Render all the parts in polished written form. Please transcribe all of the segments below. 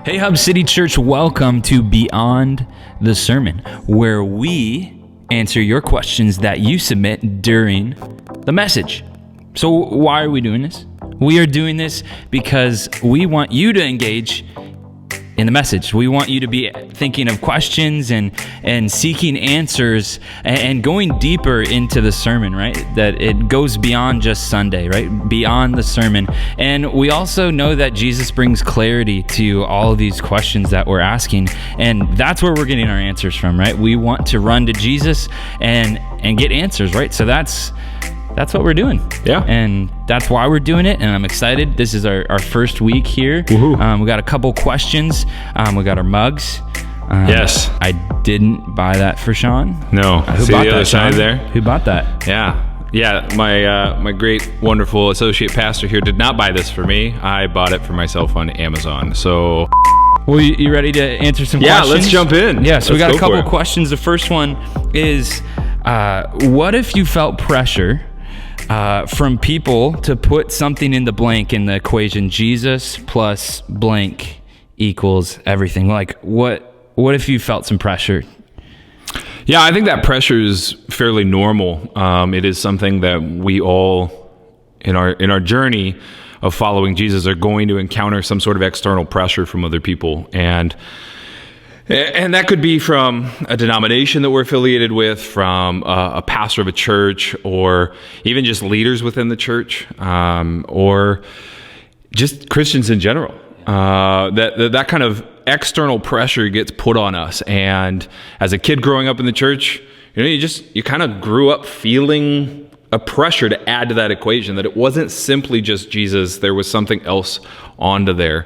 Hey Hub City Church, welcome to Beyond the Sermon, where we answer your questions that you submit during the message. So why are we doing this? We are doing this because we want you to engage in the message. We want you to be thinking of questions and seeking answers and going deeper into the sermon, right? That it goes beyond just Sunday, right? Beyond the sermon. And we also know that Jesus brings clarity to all of these questions that we're asking. And that's where we're getting our answers from, right? We want to run to Jesus and get answers, right? So that's what we're doing. Yeah. And that's why we're doing it. And I'm excited. This is our first week here. We got a couple questions. We got our mugs. Yes. I didn't buy that for Sean. No. Who See bought the that, other side Sean? there? Who bought that? Yeah. My great, wonderful associate pastor here did not buy this for me. I bought it for myself on Amazon. So, Well, you ready to answer some yeah, questions? let's jump in. Yeah, so we Let's got a go for couple it. questions. The first one is, what if you felt pressure from people to put something in the blank in the equation, Jesus plus blank equals everything? Like, what if you felt some pressure? Yeah, I think that pressure is fairly normal. It is something that we all, in our journey of following Jesus, are going to encounter some sort of external pressure from other people. And that could be from a denomination that we're affiliated with, from a pastor of a church, or even just leaders within the church, or just Christians in general. That kind of external pressure gets put on us. And as a kid growing up in the church, you kind of grew up feeling a pressure to add to that equation, that it wasn't simply just Jesus. There was something else onto there.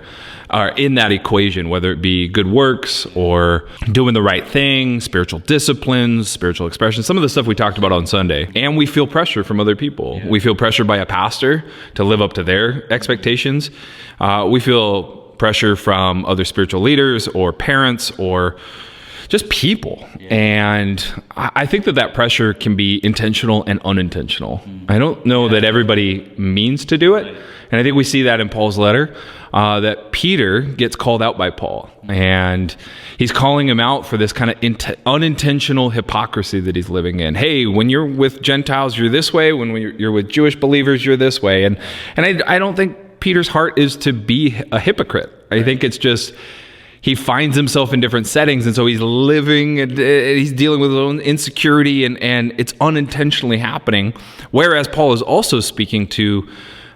In that equation, whether it be good works or doing the right thing, spiritual disciplines, spiritual expression, some of the stuff we talked about on Sunday. And we feel pressure from other people. Yeah. We feel pressure by a pastor to live up to their expectations. We feel pressure from other spiritual leaders or parents or just people. Yeah. And I think that pressure can be intentional and unintentional. I don't know that everybody means to do it. And I think we see that in Paul's letter, that Peter gets called out by Paul. And he's calling him out for this kind of unintentional hypocrisy that he's living in. Hey, when you're with Gentiles, you're this way. When you're with Jewish believers, you're this way. And I don't think Peter's heart is to be a hypocrite. I think it's just he finds himself in different settings, and so he's living and he's dealing with his own insecurity, and it's unintentionally happening. Whereas Paul is also speaking to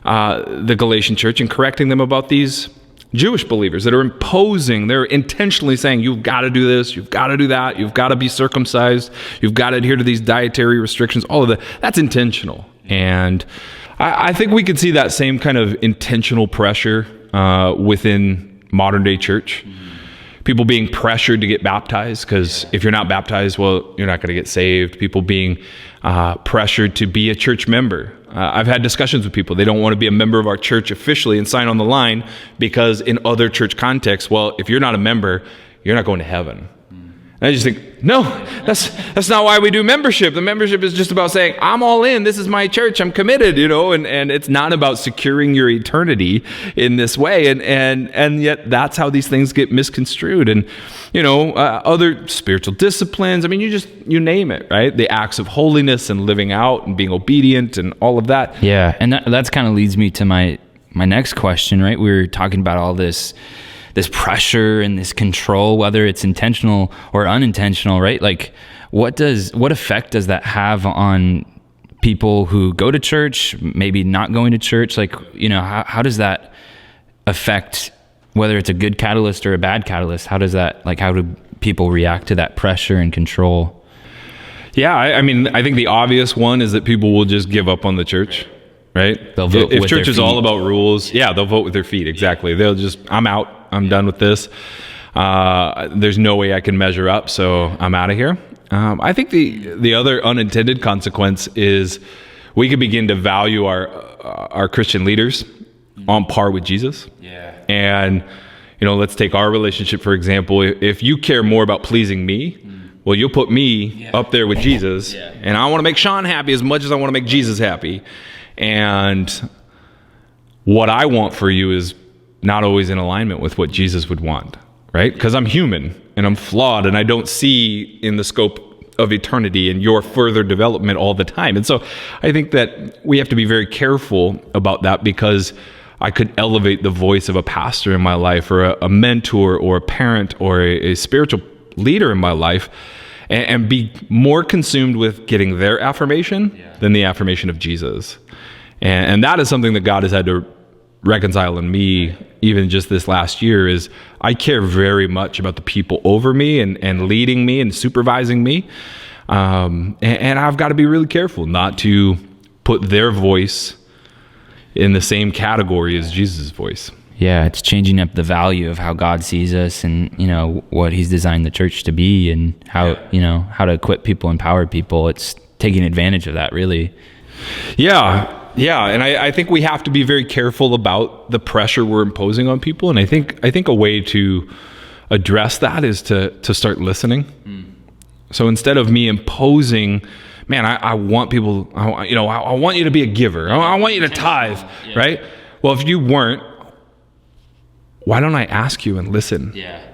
the Galatian church and correcting them about these Jewish believers that are imposing. They're intentionally saying, you've got to do this, you've got to do that, you've got to be circumcised, you've got to adhere to these dietary restrictions, all of that. That's intentional. And I think we could see that same kind of intentional pressure within modern day church. People being pressured to get baptized, because if you're not baptized, well, you're not going to get saved. People being pressured to be a church member. I've had discussions with people. They don't want to be a member of our church officially and sign on the line because in other church contexts, well, if you're not a member, you're not going to heaven. And I just think, no, that's not why we do membership. The membership is just about saying, I'm all in. This is my church. I'm committed, and it's not about securing your eternity in this way. And yet that's how these things get misconstrued. And, other spiritual disciplines. I mean, you name it, right? The acts of holiness and living out and being obedient and all of that. Yeah. And that's kind of leads me to my next question, right? We were talking about all this pressure and this control, whether it's intentional or unintentional, right? Like, what effect does that have on people who go to church, maybe not going to church? Like, how does that affect whether it's a good catalyst or a bad catalyst? How do people react to that pressure and control? Yeah, I mean, I think the obvious one is that people will just give up on the church. Right? They'll vote if with church their is feet. all about rules, yeah, they'll vote with their feet. Exactly. They'll just, I'm out. I'm done with this. There's no way I can measure up, so I'm out of here. I think the other unintended consequence is we could begin to value our Christian leaders on par with Jesus. Yeah. And let's take our relationship for example. If you care more about pleasing me, well, you'll put me up there with Jesus, and I want to make Sean happy as much as I want to make Jesus happy. And what I want for you is not always in alignment with what Jesus would want, right? Because I'm human and I'm flawed and I don't see in the scope of eternity and your further development all the time. And so I think that we have to be very careful about that, because I could elevate the voice of a pastor in my life, or a mentor, or a parent, or a spiritual leader in my life, and be more consumed with getting their affirmation than the affirmation of Jesus. And that is something that God has had to reconcile in me, even just this last year, is I care very much about the people over me and leading me and supervising me. And I've got to be really careful not to put their voice in the same category as Jesus' voice. Yeah, it's changing up the value of how God sees us, and, you know, what he's designed the church to be, and how, you know, how to equip people, empower people. It's taking advantage of that, really. Yeah. And I think we have to be very careful about the pressure we're imposing on people. And I think a way to address that is to start listening. So instead of me imposing, man, I want people, I want you to be a giver. I want you to tithe, right? Well, if you weren't, why don't I ask you and listen? Yeah.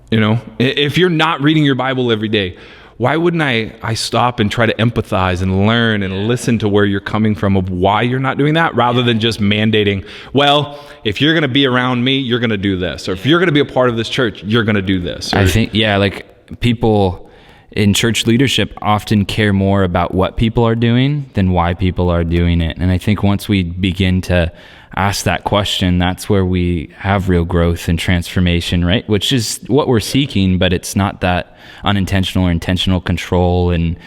You know, if you're not reading your Bible every day, why wouldn't I stop and try to empathize and learn and listen to where you're coming from of why you're not doing that, rather than just mandating, well, if you're going to be around me, you're going to do this. Or if you're going to be a part of this church, you're going to do this. Or, I think, like, people in church leadership often care more about what people are doing than why people are doing it. And I think once we begin to ask that question, that's where we have real growth and transformation, right? Which is what we're seeking, but it's not that unintentional or intentional control and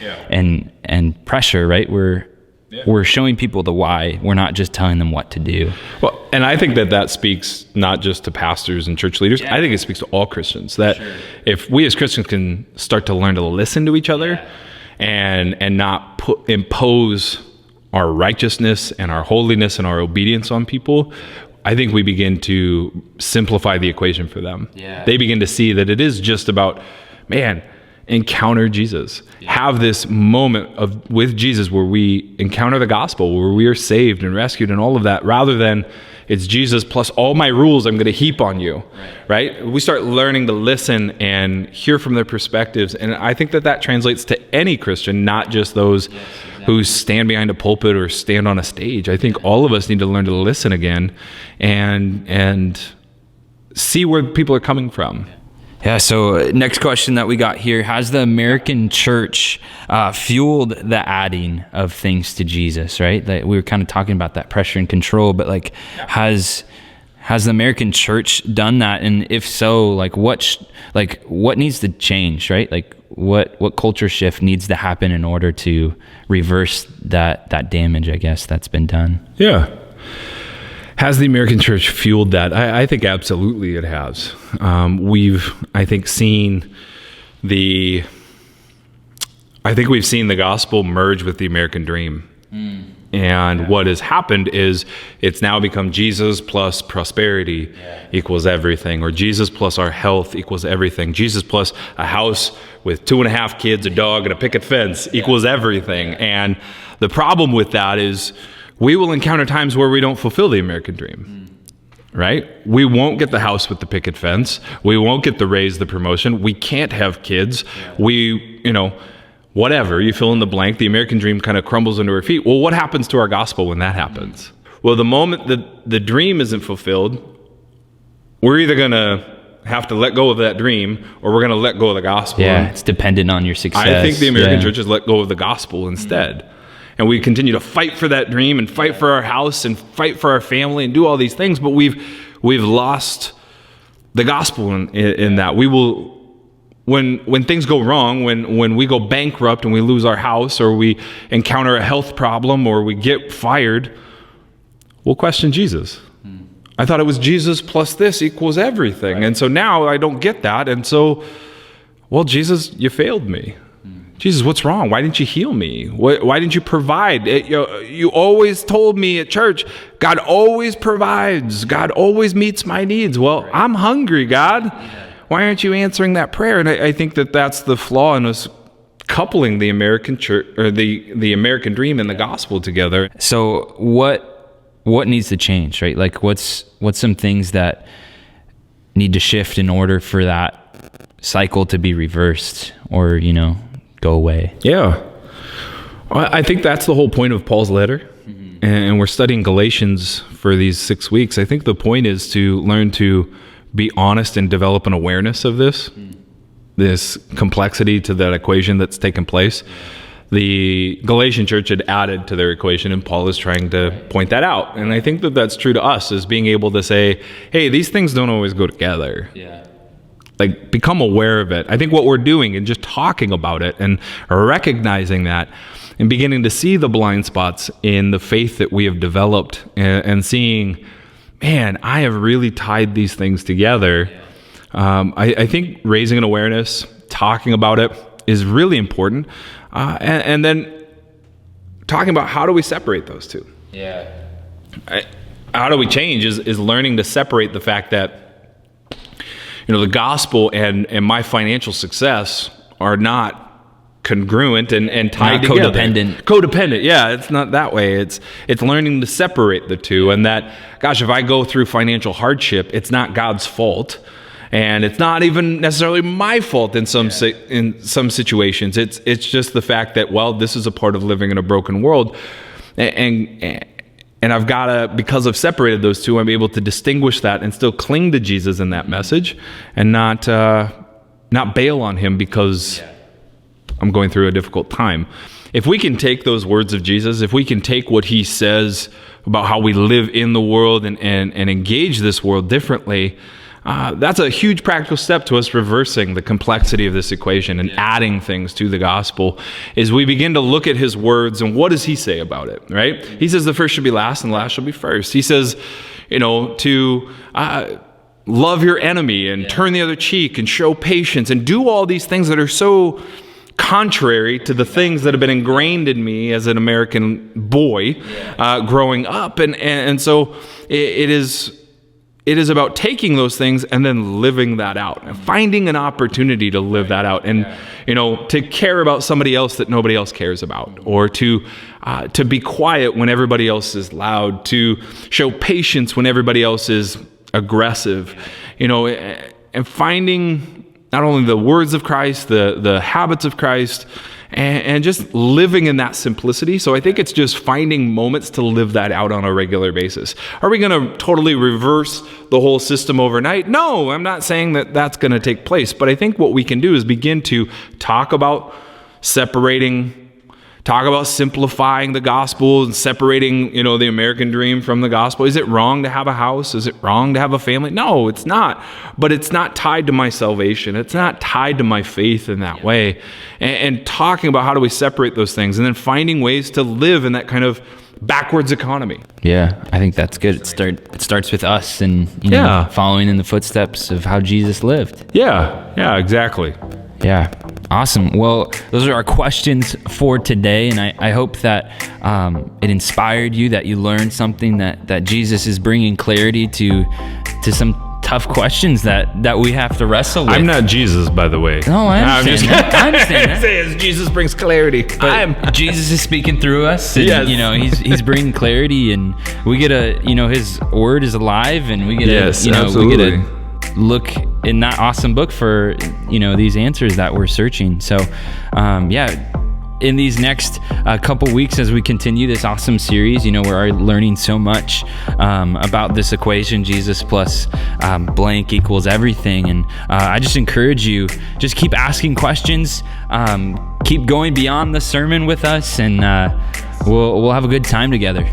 pressure, right? We're showing people the why. We're not just telling them what to do. Well, and I think that speaks not just to pastors and church leaders. I think it speaks to all Christians, that if we as Christians can start to learn to listen to each other and not impose our righteousness and our holiness and our obedience on people, I think we begin to simplify the equation for them. They begin to see that it is just about, man, encounter Jesus. Have this moment with Jesus where we encounter the gospel, where we are saved and rescued and all of that, rather than it's Jesus plus all my rules I'm going to heap on you, right? We start learning to listen and hear from their perspectives. And I think that translates to any Christian, not just those who stand behind a pulpit or stand on a stage. I think all of us need to learn to listen again and see where people are coming from. Yeah, so next question that we got here: has the American church fueled the adding of things to Jesus, right? Like, we were kind of talking about that pressure and control, but like, has the American church done that? And if so, what needs to change, right? Like, what culture shift needs to happen in order to reverse that damage, I guess, that's been done? Yeah. Has the American church fueled that? I think absolutely it has. We've seen the gospel merge with the American dream. And what has happened is it's now become Jesus plus prosperity equals everything, or Jesus plus our health equals everything. Jesus plus a house with 2.5 kids, a dog, and a picket fence equals everything. And the problem with that is we will encounter times where we don't fulfill the American dream, right? We won't get the house with the picket fence. We won't get the raise, the promotion. We can't have kids. Whatever, you fill in the blank, the American dream kind of crumbles under our feet. Well, what happens to our gospel when that happens? Well, the moment that the dream isn't fulfilled, we're either going to have to let go of that dream, or we're going to let go of the gospel. Yeah, it's dependent on your success. I think the American church has let go of the gospel instead. And we continue to fight for that dream and fight for our house and fight for our family and do all these things, but we've lost the gospel in that. We will, when things go wrong, when we go bankrupt and we lose our house, or we encounter a health problem, or we get fired, we'll question Jesus. I thought it was Jesus plus this equals everything. Right. And so now I don't get that. And so, well, Jesus, you failed me. Jesus, what's wrong? Why didn't you heal me? Why didn't you provide? You always told me at church, God always provides. God always meets my needs. Well, I'm hungry, God. Why aren't you answering that prayer? And I think that's the flaw in us coupling the American church, or the American dream and the gospel together. So what what needs to change, right? Like what's some things that need to shift in order for that cycle to be reversed or, go away? Yeah. I think that's the whole point of Paul's letter. Mm-hmm. And we're studying Galatians for these 6 weeks. I think the point is to learn to be honest and develop an awareness of this complexity to that equation that's taken place. The Galatian church had added to their equation, and Paul is trying to point that out. And I think that that's true to us, is being able to say, hey, these things don't always go together. Yeah. Like, become aware of it. I think what we're doing and just talking about it and recognizing that and beginning to see the blind spots in the faith that we have developed and seeing, man, I have really tied these things together. I think raising an awareness, talking about it is really important. And then talking about how do we separate those two? Yeah. How do we change is learning to separate the fact that, the gospel and my financial success are not congruent and tied together. Codependent. Yeah, it's not that way. It's learning to separate the two, and that, gosh, if I go through financial hardship, it's not God's fault. And it's not even necessarily my fault in some situations. It's just the fact that, well, this is a part of living in a broken world, and I've got to, because I've separated those two, I'm able to distinguish that and still cling to Jesus in that message, and not bail on him because I'm going through a difficult time. If we can take those words of Jesus, if we can take what he says about how we live in the world and engage this world differently, that's a huge practical step to us reversing the complexity of this equation and adding things to the gospel, is we begin to look at his words and what does he say about it, right? He says the first should be last and the last shall be first. He says, to love your enemy and turn the other cheek and show patience and do all these things that are so contrary to the things that have been ingrained in me as an American boy growing up. And so it is about taking those things and then living that out and finding an opportunity to live that out, and to care about somebody else that nobody else cares about, or to be quiet when everybody else is loud, to show patience when everybody else is aggressive, and finding not only the words of Christ, the habits of Christ, and just living in that simplicity. So I think it's just finding moments to live that out on a regular basis. Are we going to totally reverse the whole system overnight? No, I'm not saying that that's going to take place. But I think what we can do is begin to talk about simplifying the gospel and separating, the American dream from the gospel. Is it wrong to have a house? Is it wrong to have a family? No, it's not. But it's not tied to my salvation. It's not tied to my faith in that way. And talking about how do we separate those things, and then finding ways to live in that kind of backwards economy. Yeah, I think that's good. It starts with us and following in the footsteps of how Jesus lived. Yeah, exactly. Yeah. Awesome. Well, those are our questions for today, and I hope that it inspired you, that you learned something, that Jesus is bringing clarity to some tough questions that we have to wrestle with. I'm not Jesus, by the way. No, I understand that. I understand that. Say Jesus brings clarity. But Jesus is speaking through us, and yes. he's bringing clarity, and we get his word is alive, and we get absolutely. we get a look in that awesome book for these answers that we're searching. So in these next couple weeks, as we continue this awesome series, we're learning so much about this equation, Jesus plus blank equals everything. And I just encourage you, just keep asking questions, keep going beyond the sermon with us, and we'll have a good time together.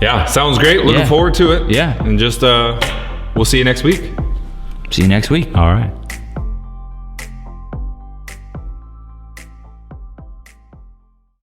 Yeah, sounds great. Looking forward to it. Yeah. And just we'll see you next week. See you next week. All right.